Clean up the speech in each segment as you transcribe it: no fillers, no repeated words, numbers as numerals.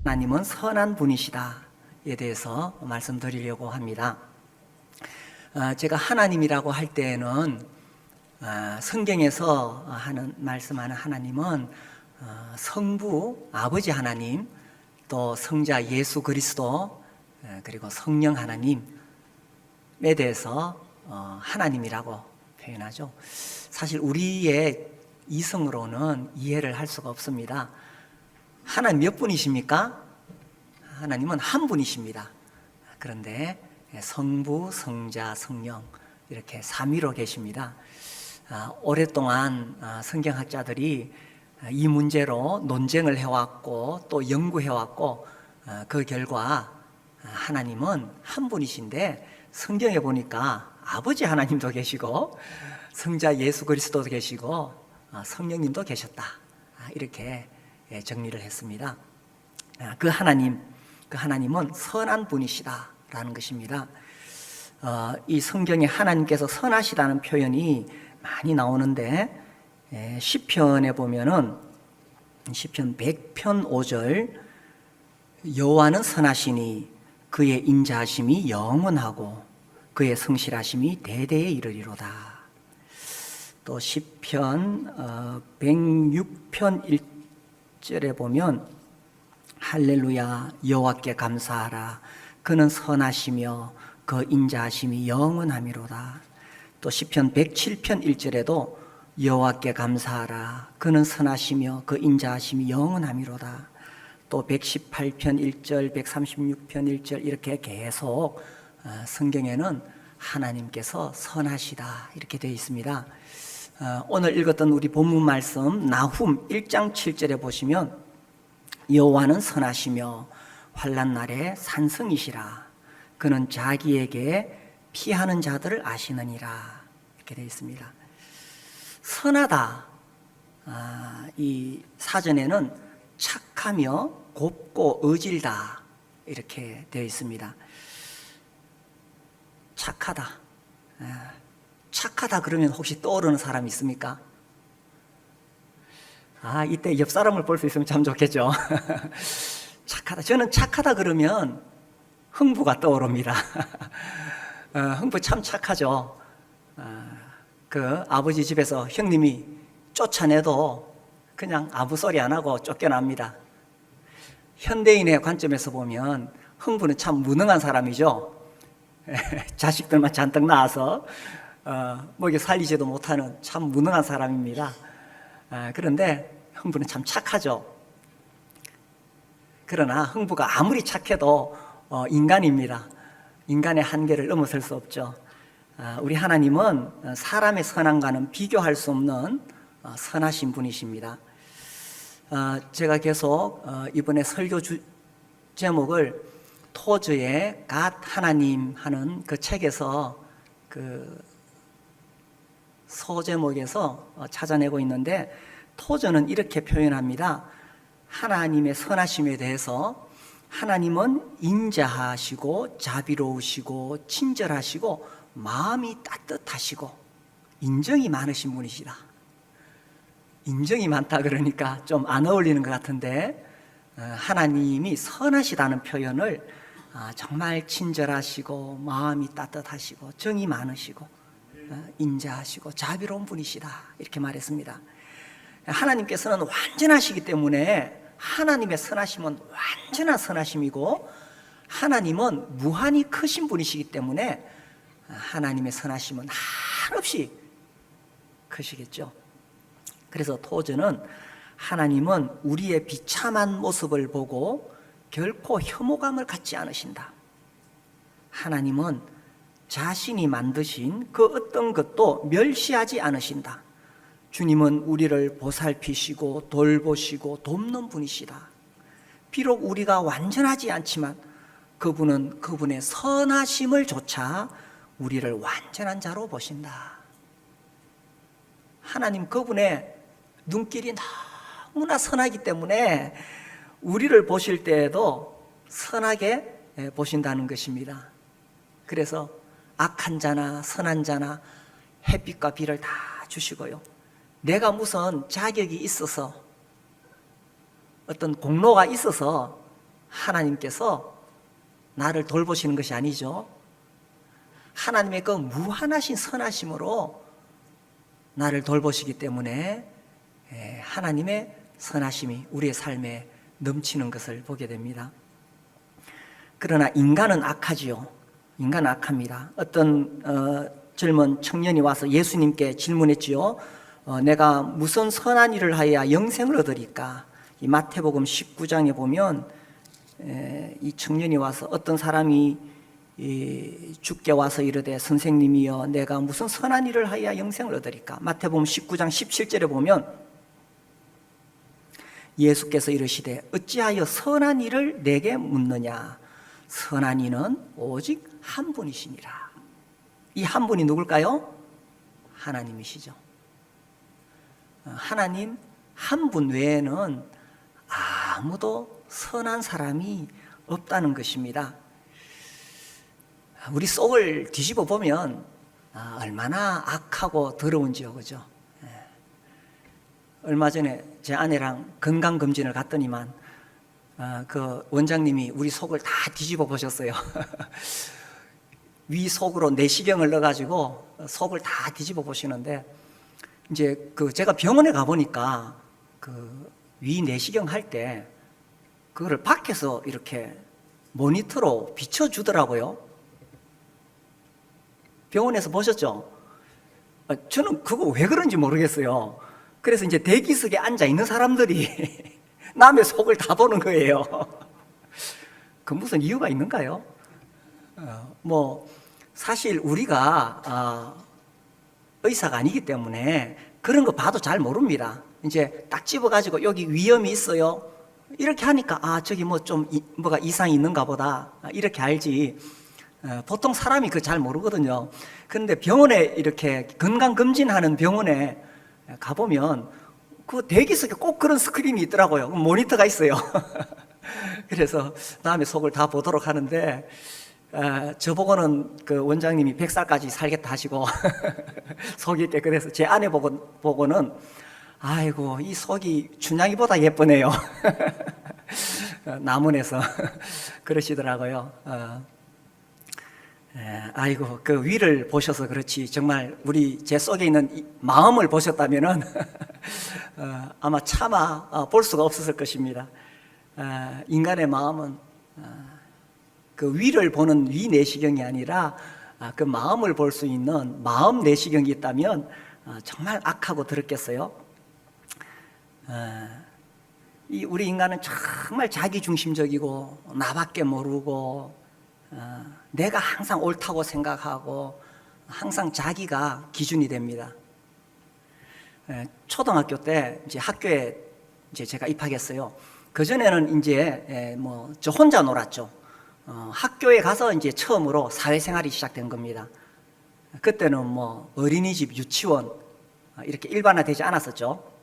하나님은 선한 분이시다에 대해서 말씀드리려고 합니다. 제가 하나님이라고 할 때에는 성경에서 말씀하는 하나님은 성부 아버지 하나님, 또 성자 예수 그리스도, 그리고 성령 하나님에 대해서 하나님이라고 표현하죠. 사실 우리의 이성으로는 이해를 할 수가 없습니다. 하나님 몇 분이십니까? 하나님은 한 분이십니다. 그런데 성부, 성자, 성령 이렇게 삼위로 계십니다. 오랫동안 성경학자들이 이 문제로 논쟁을 해왔고 또 연구해왔고 그 결과 하나님은 한 분이신데 성경에 보니까 아버지 하나님도 계시고 성자 예수 그리스도도 계시고 성령님도 계셨다, 이렇게 정리를 했습니다. 그 하나님은 선한 분이시다라는 것입니다. 이 성경에 하나님께서 선하시다는 표현이 많이 나오는데 시편에 보면은 시편 100편 5절 여호와는 선하시니 그의 인자하심이 영원하고 그의 성실하심이 대대에 이르리로다. 또 시편 106편 1절에 보면 할렐루야 여호와께 감사하라 그는 선하시며 그 인자하심이 영원함이로다. 또 시편 107편 1절에도 여호와께 감사하라 그는 선하시며 그 인자하심이 영원함이로다. 또 118편 1절, 136편 1절 이렇게 계속 성경에는 하나님께서 선하시다 이렇게 되어 있습니다. 오늘 읽었던 우리 본문 말씀 나훔 1장 7절에 보시면 여호와는 선하시며 환난 날에 산성이시라 그는 자기에게 피하는 자들을 아시느니라 이렇게 되어 있습니다. 선하다, 이 사전에는 착하며 곱고 어질다 이렇게 되어 있습니다. 착하다 그러면 혹시 떠오르는 사람 있습니까? 이때 옆 사람을 볼 수 있으면 참 좋겠죠. 착하다. 저는 착하다 그러면 흥부가 떠오릅니다. 흥부 참 착하죠. 그 아버지 집에서 형님이 쫓아내도 그냥 아무 소리 안 하고 쫓겨납니다. 현대인의 관점에서 보면 흥부는 참 무능한 사람이죠. 자식들만 잔뜩 낳아서 먹여 살리지도 못하는 참 무능한 사람입니다. 그런데 흥부는 참 착하죠. 그러나 흥부가 아무리 착해도 인간입니다. 인간의 한계를 넘어설 수 없죠. 우리 하나님은 사람의 선함과는 비교할 수 없는 선하신 분이십니다. 제가 계속 이번에 설교 제목을 토저의 갓 하나님 하는 그 책에서 그 소제목에서 찾아내고 있는데 토저는 이렇게 표현합니다. 하나님의 선하심에 대해서 하나님은 인자하시고 자비로우시고 친절하시고 마음이 따뜻하시고 인정이 많으신 분이시다. 인정이 많다 그러니까 좀 안 어울리는 것 같은데 하나님이 선하시다는 표현을 정말 친절하시고 마음이 따뜻하시고 정이 많으시고 인자하시고 자비로운 분이시다 이렇게 말했습니다. 하나님께서는 완전하시기 때문에 하나님의 선하심은 완전한 선하심이고 하나님은 무한히 크신 분이시기 때문에 하나님의 선하심은 한없이 크시겠죠. 그래서 토저는 하나님은 우리의 비참한 모습을 보고 결코 혐오감을 갖지 않으신다. 하나님은 자신이 만드신 그 어떤 것도 멸시하지 않으신다. 주님은 우리를 보살피시고 돌보시고 돕는 분이시다. 비록 우리가 완전하지 않지만 그분은 그분의 선하심을 조차 우리를 완전한 자로 보신다. 하나님 그분의 눈길이 너무나 선하기 때문에 우리를 보실 때에도 선하게 보신다는 것입니다. 그래서 악한 자나 선한 자나 햇빛과 비를 다 주시고요. 내가 무슨 자격이 있어서 어떤 공로가 있어서 하나님께서 나를 돌보시는 것이 아니죠. 하나님의 그 무한하신 선하심으로 나를 돌보시기 때문에 하나님의 선하심이 우리의 삶에 넘치는 것을 보게 됩니다. 그러나 인간은 악하지요. 인간은 악합니다. 어떤 젊은 청년이 와서 예수님께 질문했지요. 내가 무슨 선한 일을 하여야 영생을 얻으리까? 이 마태복음 19장에 보면 이 청년이 와서 어떤 사람이 주께 와서 이르되 선생님이여 내가 무슨 선한 일을 하여야 영생을 얻으리까? 마태복음 19장 17절에 보면 예수께서 이르시되 어찌하여 선한 일을 내게 묻느냐? 선한 이는 오직 한 분이시니라. 이 한 분이 누굴까요? 하나님이시죠. 하나님 한 분 외에는 아무도 선한 사람이 없다는 것입니다. 우리 속을 뒤집어 보면 얼마나 악하고 더러운지요, 그죠? 얼마 전에 제 아내랑 건강검진을 갔더니만 그 원장님이 우리 속을 다 뒤집어 보셨어요. 위 속으로 내시경을 넣어가지고 속을 다 뒤집어 보시는데, 이제 제가 병원에 가보니까 위 내시경 할 때 그거를 밖에서 이렇게 모니터로 비춰주더라고요. 병원에서 보셨죠? 저는 그거 왜 그런지 모르겠어요. 그래서 이제 대기석에 앉아 있는 사람들이 남의 속을 다 보는 거예요. 그 무슨 이유가 있는가요? 사실 우리가 의사가 아니기 때문에 그런 거 봐도 잘 모릅니다. 이제 딱 집어가지고 여기 위험이 있어요. 이렇게 하니까 저기 뭐가 이상이 있는가 보다 이렇게 알지. 보통 사람이 그거 잘 모르거든요. 그런데 병원에 이렇게 건강검진하는 병원에 가보면 그 대기석에 꼭 그런 스크린이 있더라고요. 모니터가 있어요. 그래서 남의 속을 다 보도록 하는데 저보고는 그 원장님이 100살까지 살겠다 하시고 속이 깨끗해서 제 아내 보고는 아이고 이 속이 춘향이보다 예쁘네요. 남원에서 그러시더라고요. 아이고 그 위를 보셔서 그렇지 정말 제 속에 있는 마음을 보셨다면은 아마 차마 볼 수가 없었을 것입니다. 인간의 마음은 그 위를 보는 위 내시경이 아니라 그 마음을 볼 수 있는 마음 내시경이 있다면 정말 악하고 더럽겠어요. 우리 인간은 정말 자기중심적이고 나밖에 모르고 내가 항상 옳다고 생각하고 항상 자기가 기준이 됩니다. 초등학교 때 이제 학교에 제가 입학했어요. 그전에는 이제 저 혼자 놀았죠. 학교에 가서 이제 처음으로 사회생활이 시작된 겁니다. 그때는 어린이집, 유치원 이렇게 일반화되지 않았었죠.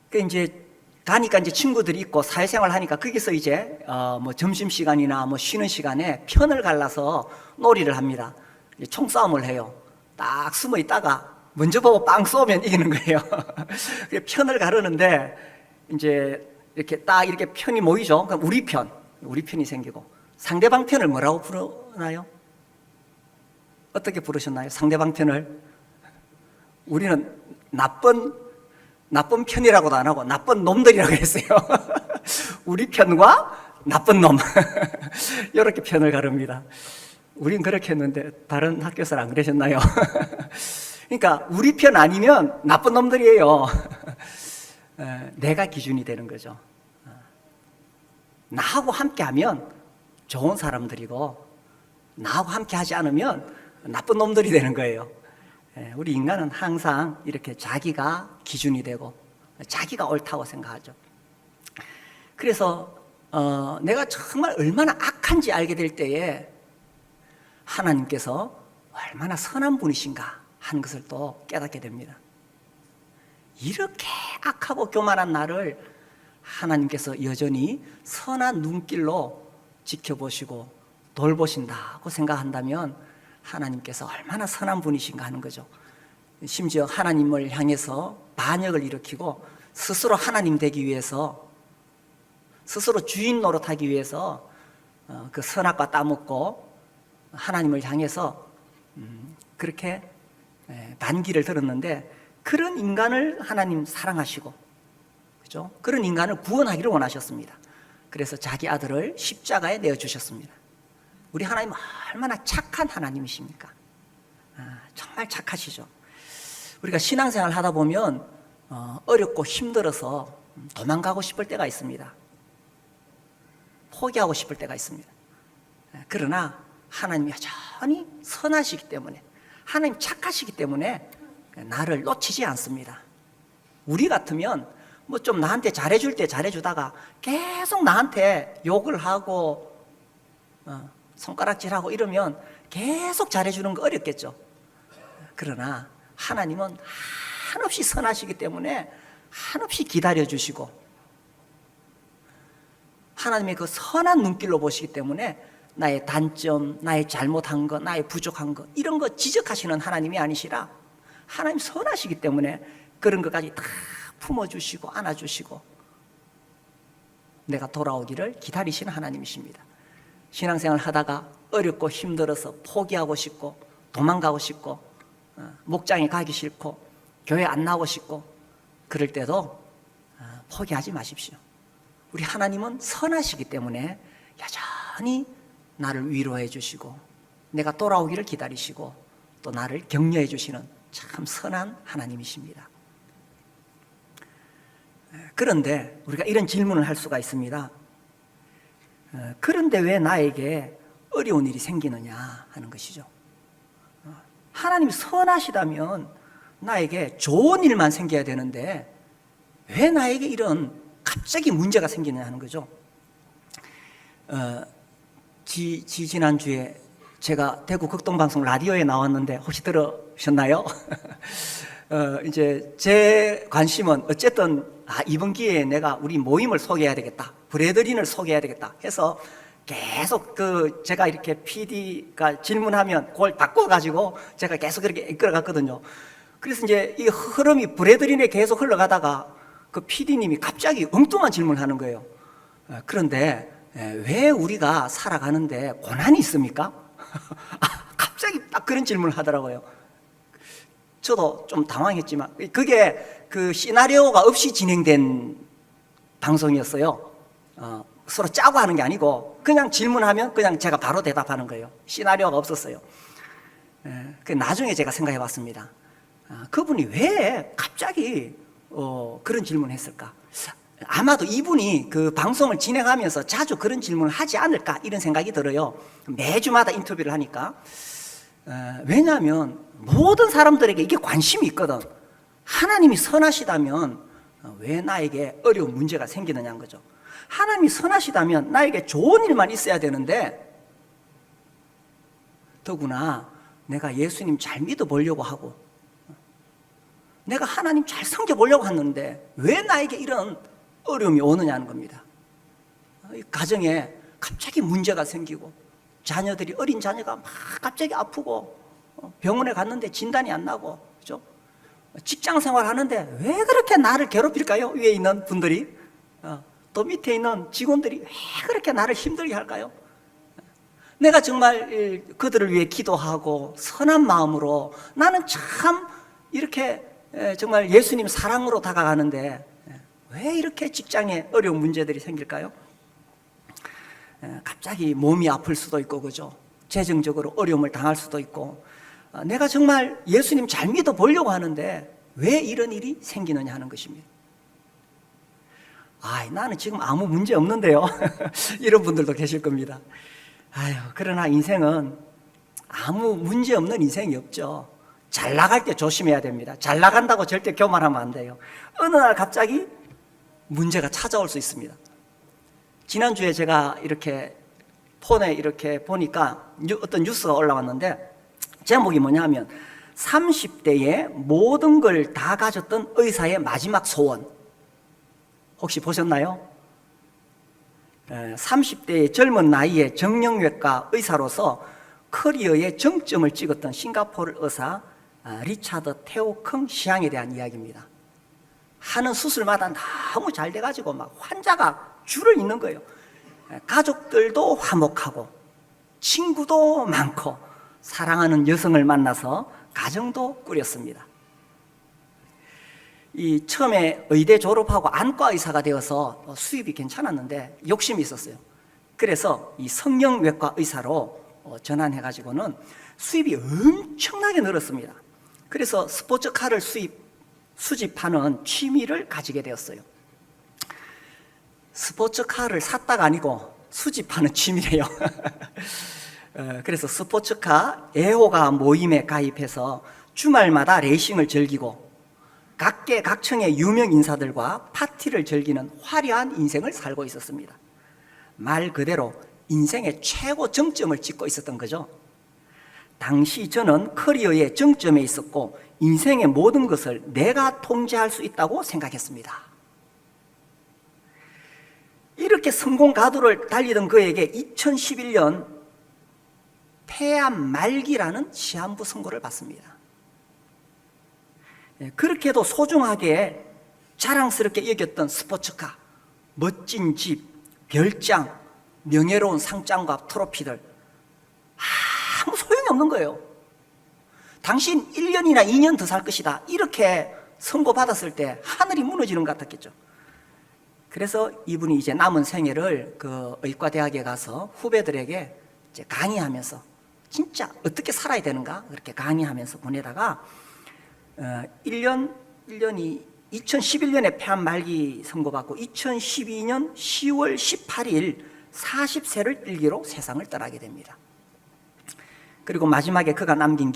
그 이제 가니까 이제 친구들이 있고 사회생활 하니까 거기서 이제 점심 시간이나 쉬는 시간에 편을 갈라서 놀이를 합니다. 총싸움을 해요. 딱 숨어 있다가 먼저 보고 빵 쏘면 이기는 거예요. 편을 가르는데 이제 이렇게 딱 이렇게 편이 모이죠. 그럼 우리 편이 생기고 상대방 편을 뭐라고 부르나요? 어떻게 부르셨나요? 상대방 편을 우리는 나쁜 편이라고도 안 하고 나쁜 놈들이라고 했어요. 우리 편과 나쁜 놈 이렇게 편을 가릅니다. 우린 그렇게 했는데 다른 학교에서는 안 그러셨나요? 그러니까 우리 편 아니면 나쁜 놈들이에요. 내가 기준이 되는 거죠. 나하고 함께하면 좋은 사람들이고 나하고 함께하지 않으면 나쁜 놈들이 되는 거예요. 우리 인간은 항상 이렇게 자기가 기준이 되고 자기가 옳다고 생각하죠. 그래서 내가 정말 얼마나 악한지 알게 될 때에 하나님께서 얼마나 선한 분이신가 하는 것을 또 깨닫게 됩니다. 이렇게 악하고 교만한 나를 하나님께서 여전히 선한 눈길로 지켜보시고 돌보신다고 생각한다면 하나님께서 얼마나 선한 분이신가 하는 거죠. 심지어 하나님을 향해서 반역을 일으키고 스스로 하나님 되기 위해서 스스로 주인 노릇하기 위해서 그 선악과 따먹고 하나님을 향해서 그렇게 반기를 들었는데, 그런 인간을 하나님 사랑하시고, 그죠? 그런 인간을 구원하기를 원하셨습니다. 그래서 자기 아들을 십자가에 내어주셨습니다. 우리 하나님 얼마나 착한 하나님이십니까? 정말 착하시죠. 우리가 신앙생활 하다 보면 어렵고 힘들어서 도망가고 싶을 때가 있습니다. 포기하고 싶을 때가 있습니다. 그러나 하나님이 여전히 선하시기 때문에, 하나님 착하시기 때문에 나를 놓치지 않습니다. 우리 같으면 뭐 좀 나한테 잘해줄 때 잘해주다가 계속 나한테 욕을 하고 손가락질하고 이러면 계속 잘해주는 거 어렵겠죠. 그러나 하나님은 한없이 선하시기 때문에 한없이 기다려주시고, 하나님의 그 선한 눈길로 보시기 때문에 나의 단점, 나의 잘못한 거, 나의 부족한 거, 이런 거 지적하시는 하나님이 아니시라, 하나님 선하시기 때문에 그런 것까지 다 품어주시고 안아주시고 내가 돌아오기를 기다리시는 하나님이십니다. 신앙생활 하다가 어렵고 힘들어서 포기하고 싶고 도망가고 싶고 목장에 가기 싫고 교회 안 나오고 싶고 그럴 때도 포기하지 마십시오. 우리 하나님은 선하시기 때문에 여전히 나를 위로해 주시고 내가 돌아오기를 기다리시고 또 나를 격려해 주시는 참 선한 하나님이십니다. 그런데 우리가 이런 질문을 할 수가 있습니다. 그런데 왜 나에게 어려운 일이 생기느냐 하는 것이죠. 하나님이 선하시다면 나에게 좋은 일만 생겨야 되는데 왜 나에게 이런 갑자기 문제가 생기느냐 하는 거죠. 지난주에 제가 대구 극동방송 라디오에 나왔는데 혹시 들으셨나요? 이제 제 관심은 어쨌든 이번 기회에 내가 우리 모임을 소개해야 되겠다, 브레드린을 소개해야 되겠다 해서 계속 제가 이렇게 PD가 질문하면 그걸 바꿔가지고 제가 계속 그렇게 이끌어갔거든요. 그래서 이제 이 흐름이 브레드린에 계속 흘러가다가 그 PD님이 갑자기 엉뚱한 질문을 하는 거예요. 그런데 왜 우리가 살아가는데 고난이 있습니까? 갑자기 딱 그런 질문을 하더라고요. 저도 좀 당황했지만 그게 그 시나리오가 없이 진행된 방송이었어요. 서로 짜고 하는 게 아니고 그냥 질문하면 그냥 제가 바로 대답하는 거예요. 시나리오가 없었어요. 나중에 제가 생각해 봤습니다. 그분이 왜 갑자기 그런 질문을 했을까? 아마도 이분이 그 방송을 진행하면서 자주 그런 질문을 하지 않을까 이런 생각이 들어요. 매주마다 인터뷰를 하니까. 왜냐하면 모든 사람들에게 이게 관심이 있거든. 하나님이 선하시다면 왜 나에게 어려운 문제가 생기느냐는 거죠. 하나님이 선하시다면 나에게 좋은 일만 있어야 되는데 더구나 내가 예수님 잘 믿어보려고 하고 내가 하나님 잘 섬겨보려고 하는데 왜 나에게 이런 어려움이 오느냐는 겁니다. 가정에 갑자기 문제가 생기고 자녀들이, 어린 자녀가 막 갑자기 아프고 병원에 갔는데 진단이 안 나고, 그죠? 직장 생활 하는데 왜 그렇게 나를 괴롭힐까요? 위에 있는 분들이. 또 밑에 있는 직원들이 왜 그렇게 나를 힘들게 할까요? 내가 정말 그들을 위해 기도하고 선한 마음으로 나는 참 이렇게 정말 예수님 사랑으로 다가가는데 왜 이렇게 직장에 어려운 문제들이 생길까요? 갑자기 몸이 아플 수도 있고, 그죠? 재정적으로 어려움을 당할 수도 있고, 내가 정말 예수님 잘 믿어보려고 하는데 왜 이런 일이 생기느냐 하는 것입니다. 나는 지금 아무 문제 없는데요. 이런 분들도 계실 겁니다. 그러나 인생은 아무 문제 없는 인생이 없죠. 잘 나갈 때 조심해야 됩니다. 잘 나간다고 절대 교만하면 안 돼요. 어느 날 갑자기 문제가 찾아올 수 있습니다. 지난주에 제가 이렇게 폰에 이렇게 보니까 어떤 뉴스가 올라왔는데 제목이 뭐냐면 30대에 모든 걸 다 가졌던 의사의 마지막 소원. 혹시 보셨나요? 30대의 젊은 나이에 정형외과 의사로서 커리어의 정점을 찍었던 싱가포르 의사 리차드 테오컹 시앙에 대한 이야기입니다. 하는 수술마다 너무 잘 돼가지고 막 환자가 줄을 잇는 거예요. 가족들도 화목하고 친구도 많고 사랑하는 여성을 만나서 가정도 꾸렸습니다. 처음에 의대 졸업하고 안과 의사가 되어서 수입이 괜찮았는데 욕심이 있었어요. 그래서 이 성형외과 의사로 전환해가지고는 수입이 엄청나게 늘었습니다. 그래서 스포츠카를 수집하는 취미를 가지게 되었어요. 스포츠카를 샀다가 아니고 수집하는 취미래요. 그래서 스포츠카 애호가 모임에 가입해서 주말마다 레이싱을 즐기고 각계 각층의 유명 인사들과 파티를 즐기는 화려한 인생을 살고 있었습니다. 말 그대로 인생의 최고 정점을 찍고 있었던 거죠. 당시 저는 커리어의 정점에 있었고 인생의 모든 것을 내가 통제할 수 있다고 생각했습니다. 이렇게 성공 가도를 달리던 그에게 2011년 폐암 말기라는 시한부 선고를 받습니다. 그렇게도 소중하게 자랑스럽게 여겼던 스포츠카, 멋진 집, 별장, 명예로운 상장과 트로피들 아무 소용이 없는 거예요. 당신 1년이나 2년 더 살 것이다 이렇게 선고받았을 때 하늘이 무너지는 것 같았겠죠. 그래서 이분이 이제 남은 생애를 그 의과대학에 가서 후배들에게 이제 강의하면서 진짜 어떻게 살아야 되는가 그렇게 강의하면서 보내다가 1년이 2011년에 폐암 말기 선고받고 2012년 10월 18일 40세를 일기로 세상을 떠나게 됩니다. 그리고 마지막에 그가 남긴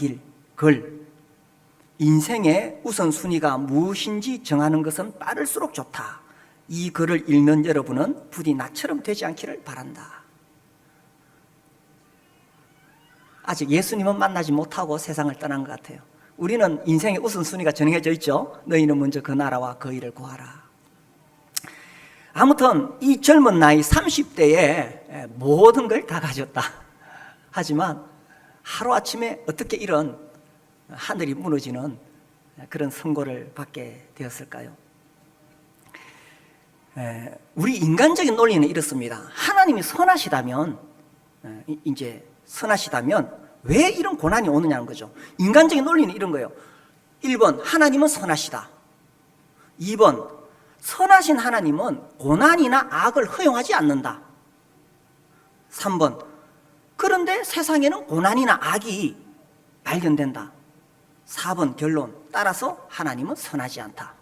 글 인생의 우선순위가 무엇인지 정하는 것은 빠를수록 좋다. 이 글을 읽는 여러분은 부디 나처럼 되지 않기를 바란다. 아직 예수님은 만나지 못하고 세상을 떠난 것 같아요. 우리는 인생의 우선순위가 정해져 있죠. 너희는 먼저 그 나라와 그 일을 구하라. 아무튼 이 젊은 나이 30대에 모든 걸 다 가졌다. 하지만 하루아침에 어떻게 이런 하늘이 무너지는 그런 선고를 받게 되었을까요? 우리 인간적인 논리는 이렇습니다. 하나님이 선하시다면 왜 이런 고난이 오느냐는 거죠. 인간적인 논리는 이런 거예요. 1번 하나님은 선하시다. 2번 선하신 하나님은 고난이나 악을 허용하지 않는다. 3번 그런데 세상에는 고난이나 악이 발견된다. 4번 결론 따라서 하나님은 선하지 않다.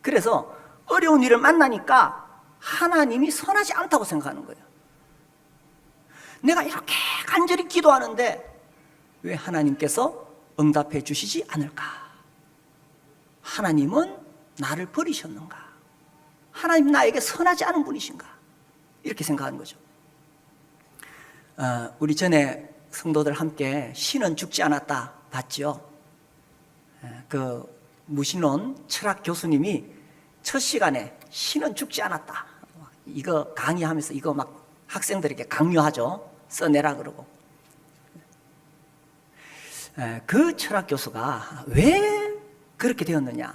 그래서 어려운 일을 만나니까 하나님이 선하지 않다고 생각하는 거예요. 내가 이렇게 간절히 기도하는데 왜 하나님께서 응답해 주시지 않을까? 하나님은 나를 버리셨는가? 하나님 나에게 선하지 않은 분이신가? 이렇게 생각하는 거죠. 우리 전에 성도들 함께 신은 죽지 않았다 봤죠? 그 무신론 철학 교수님이 첫 시간에 신은 죽지 않았다 이거 강의하면서 이거 막 학생들에게 강요하죠. 써내라 그러고. 그 철학 교수가 왜 그렇게 되었느냐,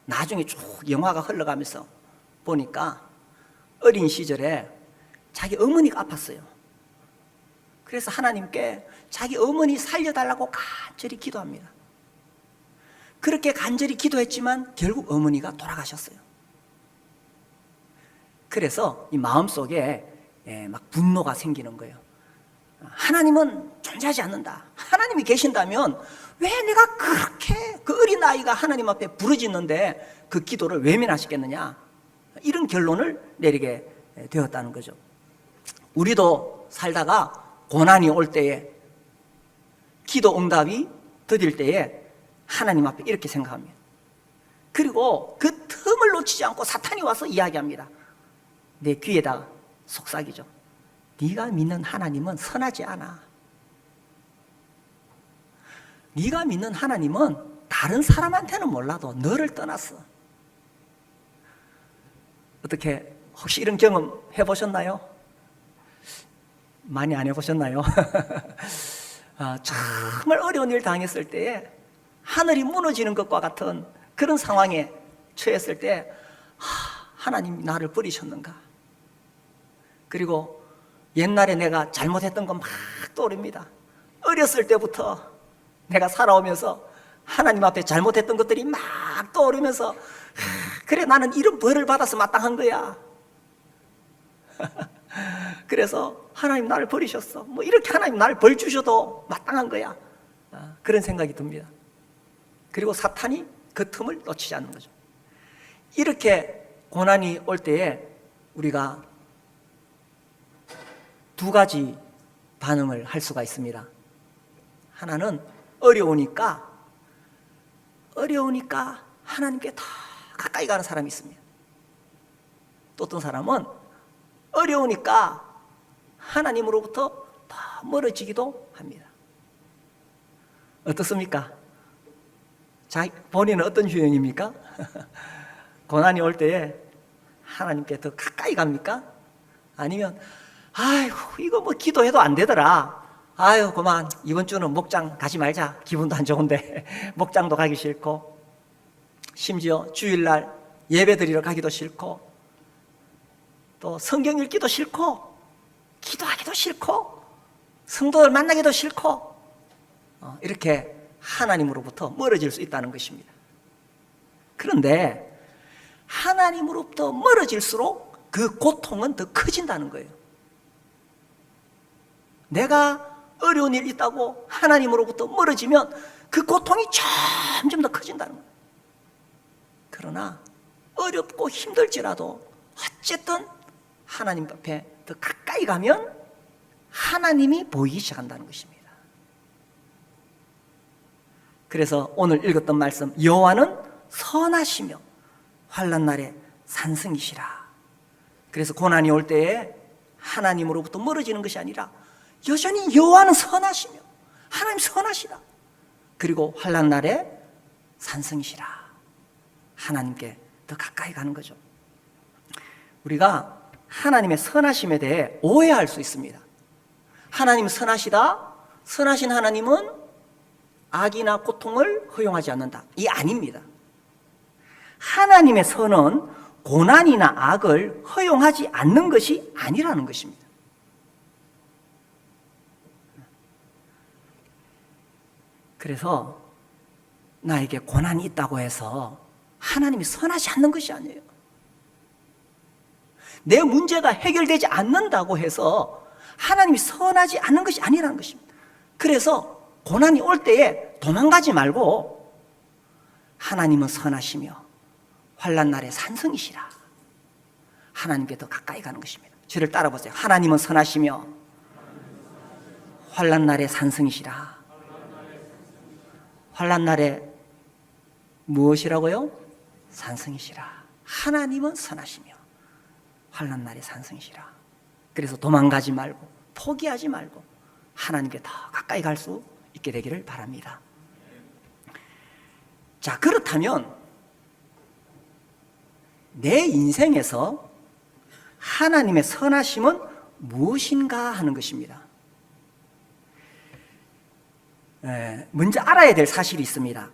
나중에 쭉 영화가 흘러가면서 보니까 어린 시절에 자기 어머니가 아팠어요. 그래서 하나님께 자기 어머니 살려달라고 간절히 기도합니다. 그렇게 간절히 기도했지만 결국 어머니가 돌아가셨어요. 그래서 이 마음속에 막 분노가 생기는 거예요. 하나님은 존재하지 않는다. 하나님이 계신다면 왜 내가 그렇게 그 어린 아이가 하나님 앞에 부르짖는데 그 기도를 외면하시겠느냐, 이런 결론을 내리게 되었다는 거죠. 우리도 살다가 고난이 올 때에, 기도 응답이 더딜 때에 하나님 앞에 이렇게 생각합니다. 그리고 그 틈을 놓치지 않고 사탄이 와서 이야기합니다. 내 귀에다 속삭이죠. 네가 믿는 하나님은 선하지 않아. 네가 믿는 하나님은 다른 사람한테는 몰라도 너를 떠났어. 어떻게 혹시 이런 경험 해보셨나요? 많이 안 해보셨나요? 정말 어려운 일 당했을 때에 하늘이 무너지는 것과 같은 그런 상황에 처했을 때 하나님 나를 버리셨는가? 그리고 옛날에 내가 잘못했던 거 막 떠오릅니다. 어렸을 때부터 내가 살아오면서 하나님 앞에 잘못했던 것들이 막 떠오르면서 그래 나는 이런 벌을 받아서 마땅한 거야. 그래서 하나님 나를 버리셨어. 뭐 이렇게 하나님 나를 벌 주셔도 마땅한 거야. 그런 생각이 듭니다. 그리고 사탄이 그 틈을 놓치지 않는 거죠. 이렇게 고난이 올 때에 우리가 두 가지 반응을 할 수가 있습니다. 하나는 어려우니까 하나님께 더 가까이 가는 사람이 있습니다. 또 어떤 사람은 어려우니까 하나님으로부터 더 멀어지기도 합니다. 어떻습니까? 본인은 어떤 유형입니까? 고난이 올 때에 하나님께 더 가까이 갑니까? 아니면 아이고 이거 뭐 기도해도 안 되더라. 아유 그만 이번 주는 목장 가지 말자. 기분도 안 좋은데 목장도 가기 싫고 심지어 주일날 예배 드리러 가기도 싫고 또 성경 읽기도 싫고 기도하기도 싫고 성도들 만나기도 싫고 이렇게 하나님으로부터 멀어질 수 있다는 것입니다. 그런데 하나님으로부터 멀어질수록 그 고통은 더 커진다는 거예요. 내가 어려운 일이 있다고 하나님으로부터 멀어지면 그 고통이 점점 더 커진다는 거예요. 그러나 어렵고 힘들지라도 어쨌든 하나님 앞에 더 가까이 가면 하나님이 보이기 시작한다는 것입니다. 그래서 오늘 읽었던 말씀, 여호와는 선하시며 환난 날에 산성이시라. 그래서 고난이 올 때에 하나님으로부터 멀어지는 것이 아니라 여전히 여호와는 선하시며 하나님 선하시다. 그리고 환난 날에 산성이시라. 하나님께 더 가까이 가는 거죠. 우리가 하나님의 선하심에 대해 오해할 수 있습니다. 하나님은 선하시다. 선하신 하나님은 악이나 고통을 허용하지 않는다. 이 아닙니다. 하나님의 선은 고난이나 악을 허용하지 않는 것이 아니라는 것입니다. 그래서 나에게 고난이 있다고 해서 하나님이 선하지 않는 것이 아니에요. 내 문제가 해결되지 않는다고 해서 하나님이 선하지 않는 것이 아니라는 것입니다. 그래서 고난이 올 때에 도망가지 말고 하나님은 선하시며 환난 날에 산성이시라. 하나님께 더 가까이 가는 것입니다. 저를 따라 보세요. 하나님은 선하시며 환난 날에 산성이시라. 환난 날에 무엇이라고요? 산성이시라. 하나님은 선하시며 환난 날에 산성이시라. 그래서 도망가지 말고 포기하지 말고 하나님께 더 가까이 갈 수 있게 되기를 바랍니다. 자, 그렇다면 내 인생에서 하나님의 선하심은 무엇인가 하는 것입니다. 먼저 알아야 될 사실이 있습니다.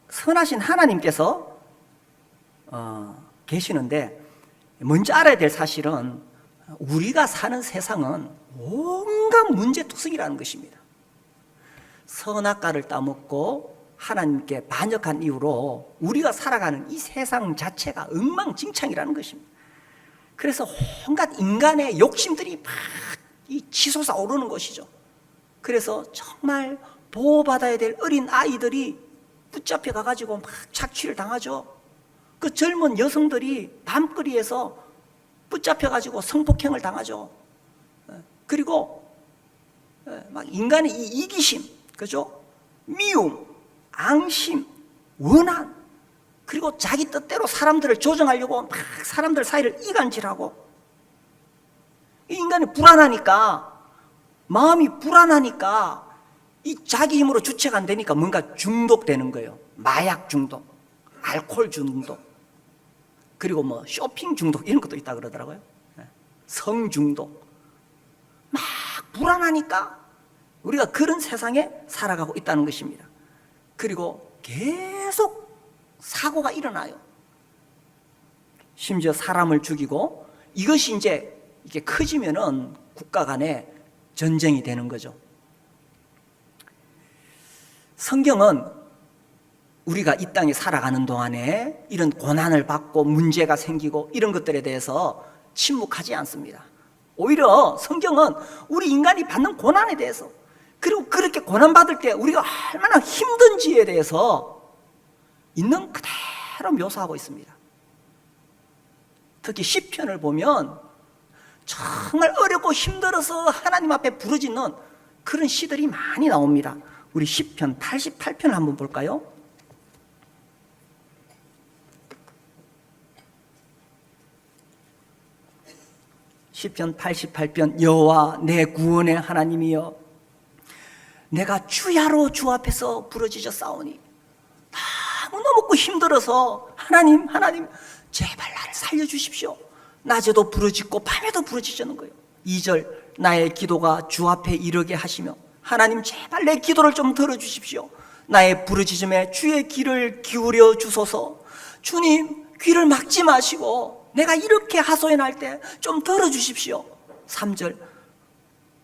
선하신 하나님께서 계시는데 먼저 알아야 될 사실은 우리가 사는 세상은 온갖 문제투성이라는 것입니다. 선악과를 따먹고 하나님께 반역한 이후로 우리가 살아가는 이 세상 자체가 엉망진창이라는 것입니다. 그래서 온갖 인간의 욕심들이 막 치솟아 오르는 것이죠. 그래서 정말 보호받아야 될 어린 아이들이 붙잡혀 가가지고 막 착취를 당하죠. 그 젊은 여성들이 밤거리에서 붙잡혀 가지고 성폭행을 당하죠. 그리고 막 인간의 이 이기심, 그죠? 미움, 앙심, 원한, 그리고 자기 뜻대로 사람들을 조정하려고 막 사람들 사이를 이간질하고, 이 인간이 불안하니까, 마음이 불안하니까 이 자기 힘으로 주체가 안 되니까 뭔가 중독되는 거예요. 마약 중독, 알코올 중독, 그리고 뭐 쇼핑 중독 이런 것도 있다 그러더라고요. 성 중독. 막 불안하니까 우리가 그런 세상에 살아가고 있다는 것입니다. 그리고 계속 사고가 일어나요. 심지어 사람을 죽이고, 이것이 이제 이게 커지면은 국가 간에 전쟁이 되는 거죠. 성경은 우리가 이 땅에 살아가는 동안에 이런 고난을 받고 문제가 생기고 이런 것들에 대해서 침묵하지 않습니다. 오히려 성경은 우리 인간이 받는 고난에 대해서, 그리고 그렇게 고난받을 때 우리가 얼마나 힘든지에 대해서 있는 그대로 묘사하고 있습니다. 특히 시편을 보면 정말 어렵고 힘들어서 하나님 앞에 부르짖는 그런 시들이 많이 나옵니다. 우리 시편 88편을 한번 볼까요? 시편 88편. 여호와 내 구원의 하나님이여, 내가 주야로 주 앞에서 부르짖었사오니, 너무너무 힘들어서 하나님 제발 나를 살려주십시오. 낮에도 부르짖고 밤에도 부르짖는 거예요. 2절. 나의 기도가 주 앞에 이르게 하시며, 하나님 제발 내 기도를 좀 들어주십시오. 나의 부르짖음에 주의 귀를 기울여 주소서. 주님 귀를 막지 마시고 내가 이렇게 하소연할 때 좀 들어주십시오. 3절.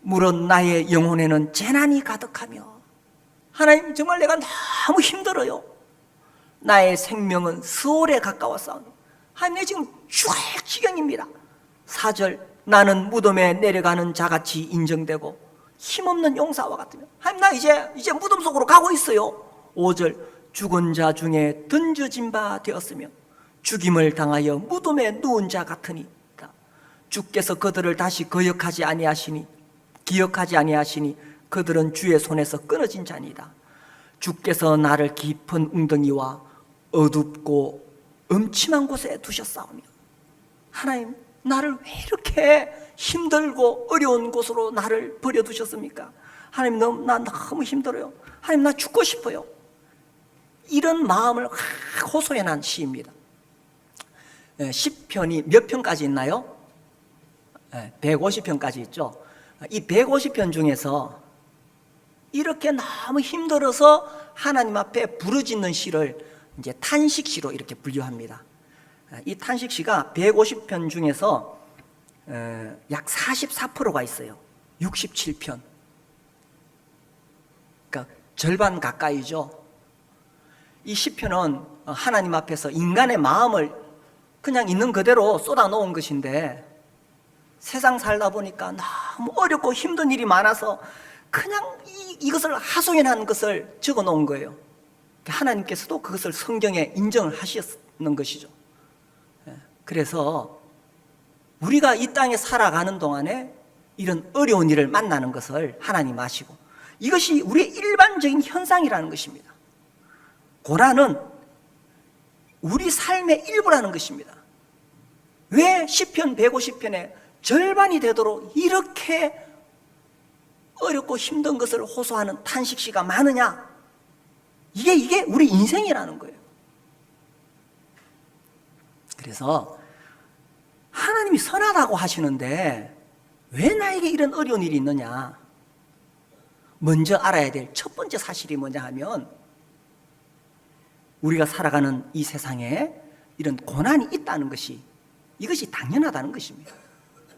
물론 나의 영혼에는 재난이 가득하며, 하나님 정말 내가 너무 힘들어요. 나의 생명은 수월에 가까웠사오니, 하나님 내 지금 죽을 지경입니다. 4절. 나는 무덤에 내려가는 자같이 인정되고 힘없는 용사와 같으며, 하나님 나 이제 무덤 속으로 가고 있어요. 5절. 죽은 자 중에 던져진 바 되었으며 죽임을 당하여 무덤에 누운 자 같으니, 주께서 그들을 다시 기억하지 아니하시니 그들은 주의 손에서 끊어진 자니이다. 주께서 나를 깊은 웅덩이와 어둡고 음침한 곳에 두셨사오며, 하나님 나를 왜 이렇게 힘들고 어려운 곳으로 나를 버려두셨습니까? 하나님 나 너무 힘들어요. 하나님 나 죽고 싶어요. 이런 마음을 호소연한 시입니다. 시편이 몇 편까지 있나요? 150편까지 있죠. 이 150편 중에서 이렇게 너무 힘들어서 하나님 앞에 부르짖는 시를 이제 탄식시로 이렇게 분류합니다. 이 탄식시가 150편 중에서 약 44%가 있어요. 67편. 그러니까 절반 가까이죠. 이 시편은 하나님 앞에서 인간의 마음을 그냥 있는 그대로 쏟아놓은 것인데, 세상 살다 보니까 너무 어렵고 힘든 일이 많아서 그냥 이것을 하소연한 것을 적어 놓은 거예요. 하나님께서도 그것을 성경에 인정을 하셨는 것이죠. 그래서 우리가 이 땅에 살아가는 동안에 이런 어려운 일을 만나는 것을 하나님 아시고, 이것이 우리의 일반적인 현상이라는 것입니다. 고난은 우리 삶의 일부라는 것입니다. 왜 시편 150편에 절반이 되도록 이렇게 어렵고 힘든 것을 호소하는 탄식시가 많으냐? 이게 우리 인생이라는 거예요. 그래서 하나님이 선하다고 하시는데 왜 나에게 이런 어려운 일이 있느냐? 먼저 알아야 될 첫 번째 사실이 뭐냐 하면, 우리가 살아가는 이 세상에 이런 고난이 있다는 것이, 이것이 당연하다는 것입니다.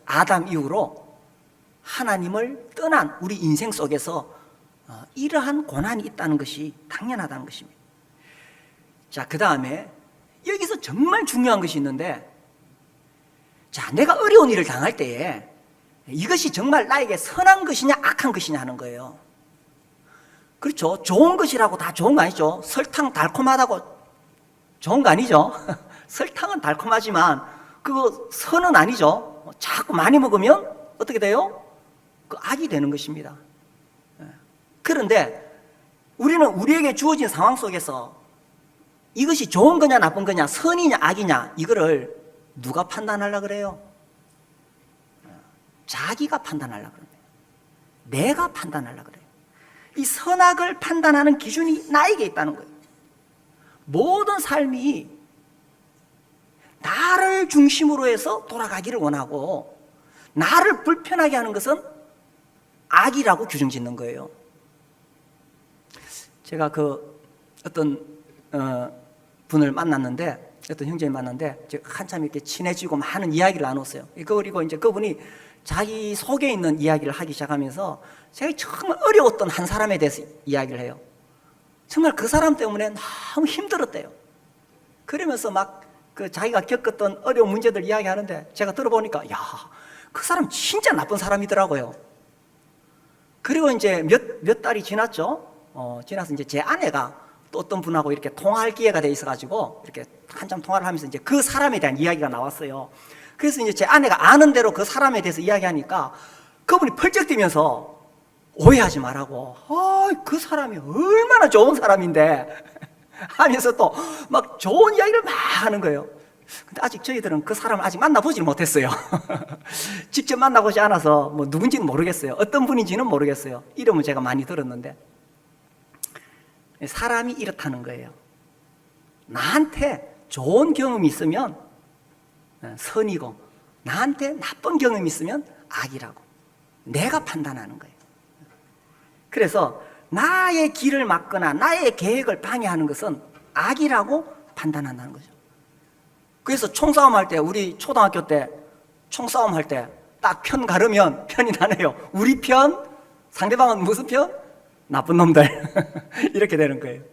아담 이후로 하나님을 떠난 우리 인생 속에서 이러한 고난이 있다는 것이 당연하다는 것입니다. 자, 그 다음에 여기서 정말 중요한 것이 있는데, 자, 내가 어려운 일을 당할 때에 이것이 정말 나에게 선한 것이냐 악한 것이냐 하는 거예요. 그렇죠. 좋은 것이라고 다 좋은 거 아니죠. 설탕 달콤하다고 좋은 거 아니죠. 설탕은 달콤하지만 그거 선은 아니죠. 자꾸 많이 먹으면 어떻게 돼요? 그 악이 되는 것입니다. 그런데 우리는 우리에게 주어진 상황 속에서 이것이 좋은 거냐 나쁜 거냐, 선이냐 악이냐, 이거를 누가 판단하려고 그래요? 자기가 판단하려고 그래요. 내가 판단하려고 그래요. 이 선악을 판단하는 기준이 나에게 있다는 거예요. 모든 삶이 나를 중심으로 해서 돌아가기를 원하고, 나를 불편하게 하는 것은 악이라고 규정 짓는 거예요. 제가 어떤 분을 만났는데, 어떤 형제를 만났는데 한참 이렇게 친해지고 많은 이야기를 나눴어요. 그리고 이제 그분이 자기 속에 있는 이야기를 하기 시작하면서 제가 정말 어려웠던 한 사람에 대해서 이야기를 해요. 정말 그 사람 때문에 너무 힘들었대요. 그러면서 막 그 자기가 겪었던 어려운 문제들 이야기하는데 제가 들어보니까 야, 그 사람 진짜 나쁜 사람이더라고요. 그리고 이제 몇 달이 지났죠. 지나서 이제 제 아내가 또 어떤 분하고 이렇게 통화할 기회가 돼 있어가지고 이렇게 한참 통화를 하면서 이제 그 사람에 대한 이야기가 나왔어요. 그래서 이제 제 아내가 아는 대로 그 사람에 대해서 이야기하니까 그분이 펄쩍 뛰면서 오해하지 말라고, 그 사람이 얼마나 좋은 사람인데 하면서 또 막 좋은 이야기를 막 하는 거예요. 근데 아직 저희들은 그 사람을 아직 만나보지를 못했어요. 직접 만나보지 않아서 뭐 누군지는 모르겠어요. 어떤 분인지는 모르겠어요. 이름은 제가 많이 들었는데, 사람이 이렇다는 거예요. 나한테 좋은 경험이 있으면 선이고 나한테 나쁜 경험이 있으면 악이라고 내가 판단하는 거예요. 그래서 나의 길을 막거나 나의 계획을 방해하는 것은 악이라고 판단한다는 거죠. 그래서 총싸움 할 때, 우리 초등학교 때 총싸움 할 때 딱 편 가르면 편이 나네요. 우리 편, 상대방은 무슨 편? 나쁜 놈들. 이렇게 되는 거예요.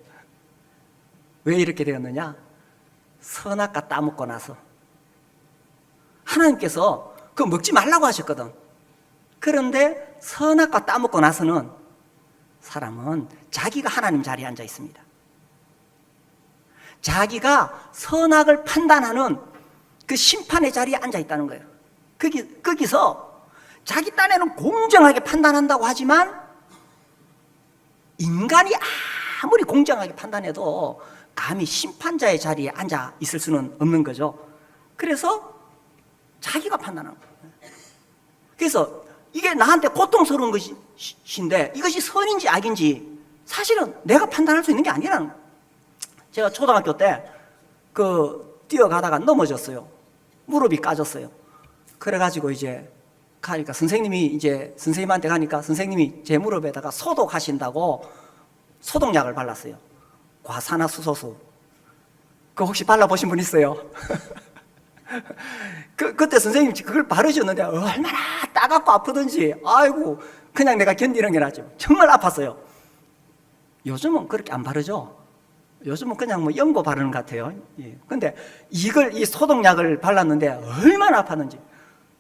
왜 이렇게 되었느냐? 선악과 따먹고 나서 하나님께서 그거 먹지 말라고 하셨거든. 그런데 선악과 따먹고 나서는 사람은 자기가 하나님 자리에 앉아 있습니다. 자기가 선악을 판단하는 그 심판의 자리에 앉아 있다는 거예요. 거기서 자기 딴에는 공정하게 판단한다고 하지만 인간이 아무리 공정하게 판단해도 감히 심판자의 자리에 앉아 있을 수는 없는 거죠. 그래서 자기가 판단하는 거예요. 그래서 이게 나한테 고통스러운 것인데 이것이 선인지 악인지 사실은 내가 판단할 수 있는 게 아니라는 거예요. 제가 초등학교 때 뛰어가다가 넘어졌어요. 무릎이 까졌어요. 그래가지고 이제 가니까 선생님한테 가니까 선생님이 제 무릎에다가 소독하신다고 소독약을 발랐어요. 과산화수소수. 그거 혹시 발라보신 분 있어요? 그때 선생님이 그걸 바르셨는데 얼마나 따갑고 아프던지, 아이고, 그냥 내가 견디는 게 낫죠. 정말 아팠어요. 요즘은 그렇게 안 바르죠? 요즘은 그냥 뭐 연고 바르는 것 같아요. 근데 이 소독약을 발랐는데 얼마나 아팠는지.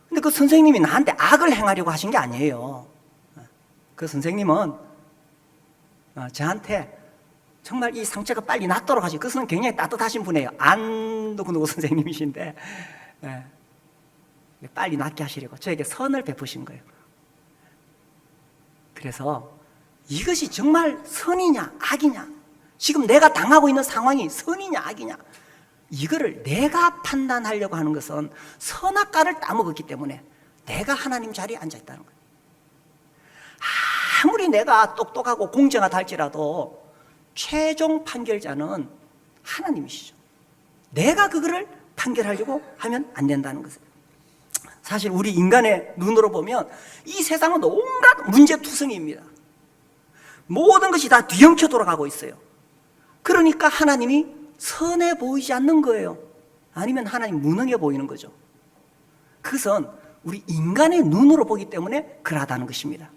근데 그 선생님이 나한테 악을 행하려고 하신 게 아니에요. 그 선생님은 저한테 정말 이 상처가 빨리 낫도록 하시. 그 선생님 굉장히 따뜻하신 분이에요. 안 누구누구 선생님이신데 빨리 낫게 하시려고 저에게 선을 베푸신 거예요. 그래서 이것이 정말 선이냐 악이냐, 지금 내가 당하고 있는 상황이 선이냐 악이냐, 이거를 내가 판단하려고 하는 것은 선악과를 따먹었기 때문에 내가 하나님 자리에 앉아 있다는 거예요. 아무리 내가 똑똑하고 공정하다 할지라도 최종 판결자는 하나님이시죠. 내가 그거를 판결하려고 하면 안 된다는 것을. 사실 우리 인간의 눈으로 보면 이 세상은 온갖 문제투성이입니다. 모든 것이 다 뒤엉켜 돌아가고 있어요. 그러니까 하나님이 선해 보이지 않는 거예요. 아니면 하나님 무능해 보이는 거죠. 그것은 우리 인간의 눈으로 보기 때문에 그러하다는 것입니다.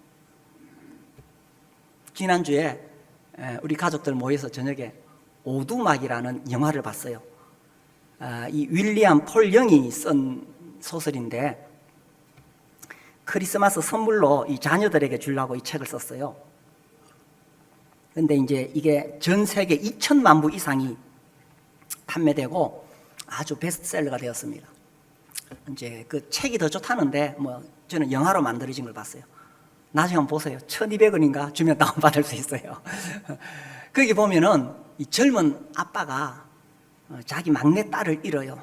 지난주에 우리 가족들 모여서 저녁에 오두막이라는 영화를 봤어요. 이 윌리엄 폴 영이 쓴 소설인데 크리스마스 선물로 이 자녀들에게 주려고 이 책을 썼어요. 근데 이제 이게 전 세계 2천만 부 이상이 판매되고 아주 베스트셀러가 되었습니다. 이제 그 책이 더 좋다는데 뭐 저는 영화로 만들어진 걸 봤어요. 나중에 한번 보세요. 1,200원인가 주면 다운받을 수 있어요. 거기 보면은 이 젊은 아빠가 자기 막내딸을 잃어요.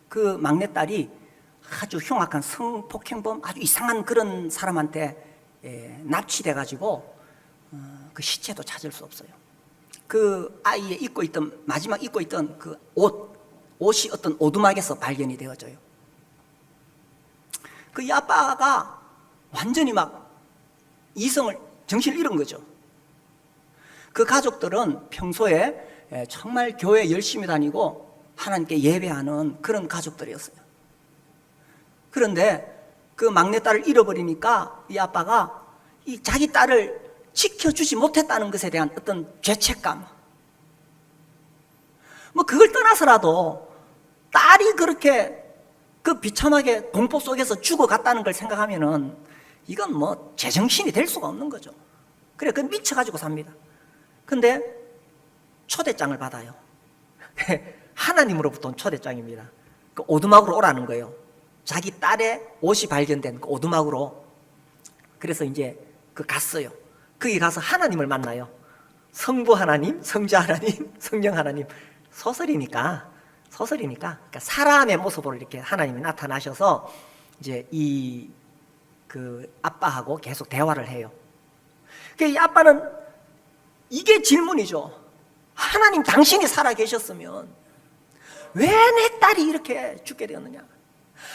그 막내딸이 아주 흉악한 성폭행범, 아주 이상한 그런 사람한테 납치돼가지고 그 시체도 찾을 수 없어요. 그 아이의 마지막 입고 있던 그 옷이 어떤 오두막에서 발견이 되어져요. 그 이 아빠가 완전히 막 정신을 잃은 거죠. 그 가족들은 평소에 정말 교회 열심히 다니고 하나님께 예배하는 그런 가족들이었어요. 그런데 그 막내딸을 잃어버리니까 이 아빠가 이 자기 딸을 지켜주지 못했다는 것에 대한 어떤 죄책감, 뭐 그걸 떠나서라도 딸이 그렇게 그 비참하게 공포 속에서 죽어갔다는 걸 생각하면은 이건 뭐 제정신이 될 수가 없는 거죠. 그래, 그 미쳐가지고 삽니다. 근데 초대장을 받아요. 하나님으로부터 온 초대장입니다. 그 오두막으로 오라는 거예요. 자기 딸의 옷이 발견된 그 오두막으로. 그래서 이제 그 갔어요. 거기 가서 하나님을 만나요. 성부 하나님, 성자 하나님, 성령 하나님. 소설이니까 그러니까 사람의 모습으로 이렇게 하나님이 나타나셔서 이제 그 아빠하고 계속 대화를 해요. 이 아빠는 이게 질문이죠. 하나님, 당신이 살아 계셨으면 왜 내 딸이 이렇게 죽게 되었느냐?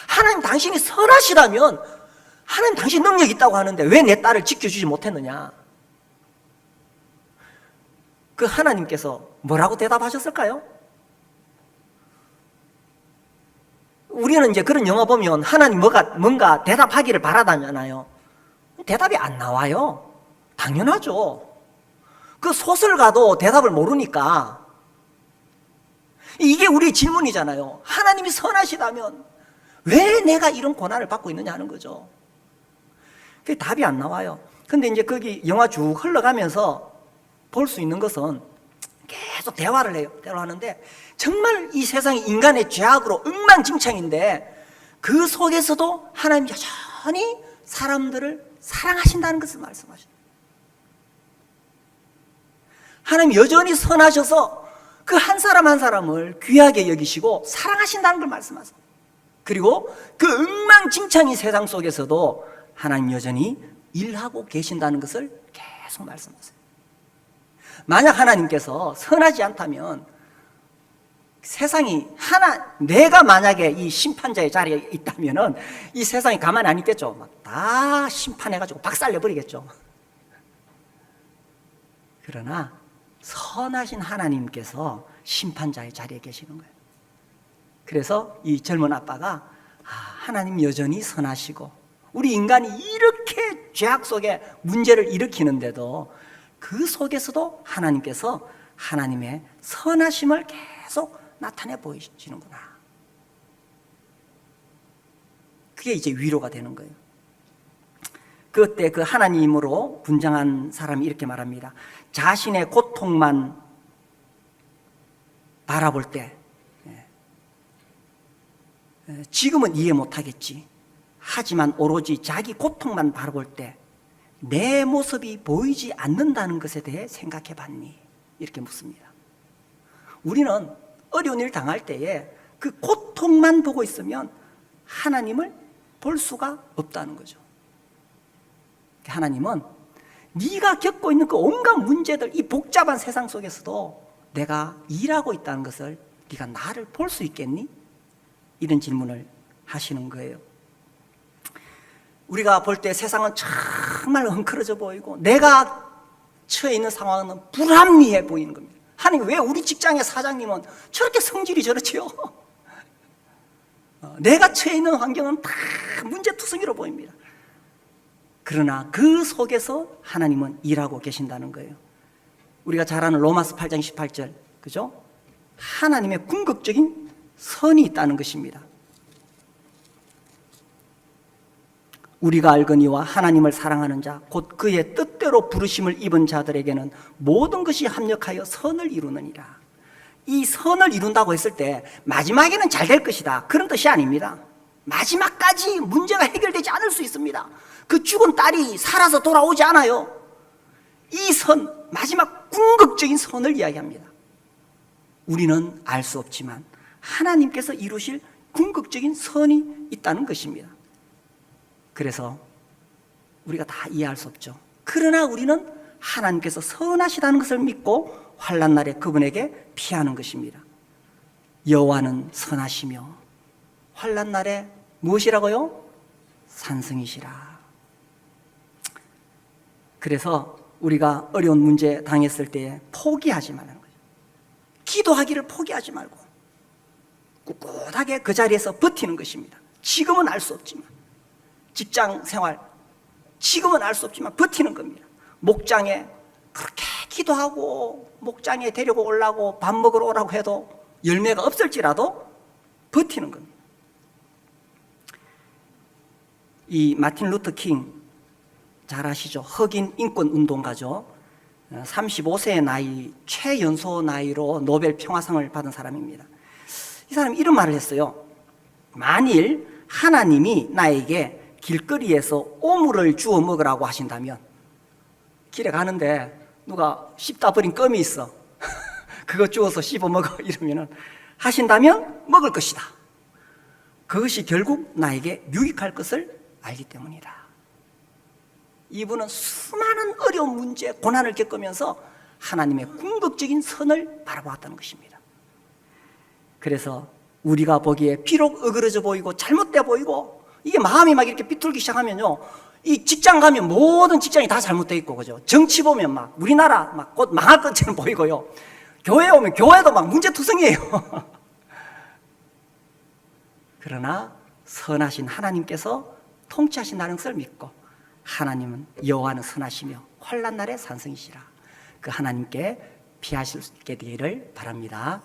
하나님, 당신이 선하시다면 하나님, 당신 능력이 있다고 하는데 왜 내 딸을 지켜주지 못했느냐? 그 하나님께서 뭐라고 대답하셨을까요? 우리는 이제 그런 영화 보면 하나님 뭔가 대답하기를 바라잖아요. 대답이 안 나와요. 당연하죠. 그 소설가도 대답을 모르니까. 이게 우리의 질문이잖아요. 하나님이 선하시다면 왜 내가 이런 고난을 받고 있느냐 하는 거죠. 그게 답이 안 나와요. 근데 이제 거기 영화 쭉 흘러가면서 볼 수 있는 것은 계속 대화를 해요. 대화하는데 정말 이 세상이 인간의 죄악으로 엉망진창인데 그 속에서도 하나님이 여전히 사람들을 사랑하신다는 것을 말씀하십니다. 하나님 여전히 선하셔서 그 한 사람 한 사람을 귀하게 여기시고 사랑하신다는 걸 말씀하세요. 그리고 그 엉망진창인 세상 속에서도 하나님 여전히 일하고 계신다는 것을 계속 말씀하세요. 만약 하나님께서 선하지 않다면 세상이 내가 만약에 이 심판자의 자리에 있다면은 이 세상이 가만히 안 있겠죠. 막 다 심판해가지고 박살내버리겠죠. 그러나 선하신 하나님께서 심판자의 자리에 계시는 거예요. 그래서 이 젊은 아빠가 하나님 여전히 선하시고 우리 인간이 이렇게 죄악 속에 문제를 일으키는데도 그 속에서도 하나님께서 하나님의 선하심을 계속 나타내 보이시는구나. 그게 이제 위로가 되는 거예요. 그때 그 하나님으로 분장한 사람이 이렇게 말합니다. 자신의 고통만 바라볼 때 지금은 이해 못하겠지. 하지만 오로지 자기 고통만 바라볼 때 내 모습이 보이지 않는다는 것에 대해 생각해 봤니? 이렇게 묻습니다. 우리는 어려운 일 당할 때에 그 고통만 보고 있으면 하나님을 볼 수가 없다는 거죠. 하나님은 네가 겪고 있는 그 온갖 문제들, 이 복잡한 세상 속에서도 내가 일하고 있다는 것을 네가 나를 볼 수 있겠니? 이런 질문을 하시는 거예요. 우리가 볼 때 세상은 정말 엉클어져 보이고 내가 처해 있는 상황은 불합리해 보이는 겁니다. 하나님, 왜 우리 직장의 사장님은 저렇게 성질이 저렇지요? 내가 처해 있는 환경은 다 문제투성이로 보입니다. 그러나 그 속에서 하나님은 일하고 계신다는 거예요. 우리가 잘 아는 로마서 8장 18절, 그죠? 하나님의 궁극적인 선이 있다는 것입니다. 우리가 알거니와 하나님을 사랑하는 자 곧 그의 뜻대로 부르심을 입은 자들에게는 모든 것이 합력하여 선을 이루느니라. 이 선을 이룬다고 했을 때 마지막에는 잘 될 것이다, 그런 뜻이 아닙니다. 마지막까지 문제가 해결되지 않을 수 있습니다. 그 죽은 딸이 살아서 돌아오지 않아요. 이 선, 마지막 궁극적인 선을 이야기합니다. 우리는 알 수 없지만 하나님께서 이루실 궁극적인 선이 있다는 것입니다. 그래서 우리가 다 이해할 수 없죠. 그러나 우리는 하나님께서 선하시다는 것을 믿고 환난 날에 그분에게 피하는 것입니다. 여호와는 선하시며 환난 날에 무엇이라고요? 산성이시라. 그래서 우리가 어려운 문제 당했을 때 포기하지 말라는 거죠. 기도하기를 포기하지 말고 꿋꿋하게 그 자리에서 버티는 것입니다. 지금은 알 수 없지만, 직장 생활 지금은 알 수 없지만 버티는 겁니다. 목장에 그렇게 기도하고 목장에 데리고 오려고 밥 먹으러 오라고 해도 열매가 없을지라도 버티는 겁니다. 이 마틴 루터 킹 잘 아시죠? 흑인 인권 운동가죠. 35세의 나이, 최연소 나이로 노벨 평화상을 받은 사람입니다. 이 사람이 이런 말을 했어요. 만일 하나님이 나에게 길거리에서 오물을 주워 먹으라고 하신다면, 길에 가는데 누가 씹다 버린 껌이 있어. 그거 주워서 씹어 먹어. 이러면은 하신다면 먹을 것이다. 그것이 결국 나에게 유익할 것을 알기 때문이다. 이분은 수많은 어려운 문제, 고난을 겪으면서 하나님의 궁극적인 선을 바라보았다는 것입니다. 그래서 우리가 보기에 비록 어그러져 보이고 잘못돼 보이고 이게 마음이 막 이렇게 비틀기 시작하면요, 이 직장 가면 모든 직장이 다 잘못돼 있고, 그죠? 정치 보면 막 우리나라 막 곧 망할 것처럼 보이고요. 교회 오면 교회도 막 문제투성이에요. 그러나 선하신 하나님께서 통치하신다는 것을 믿고, 하나님은 여호와는 선하시며 환난 날에 산성이시라. 그 하나님께 피하실 수 있게 되기를 바랍니다.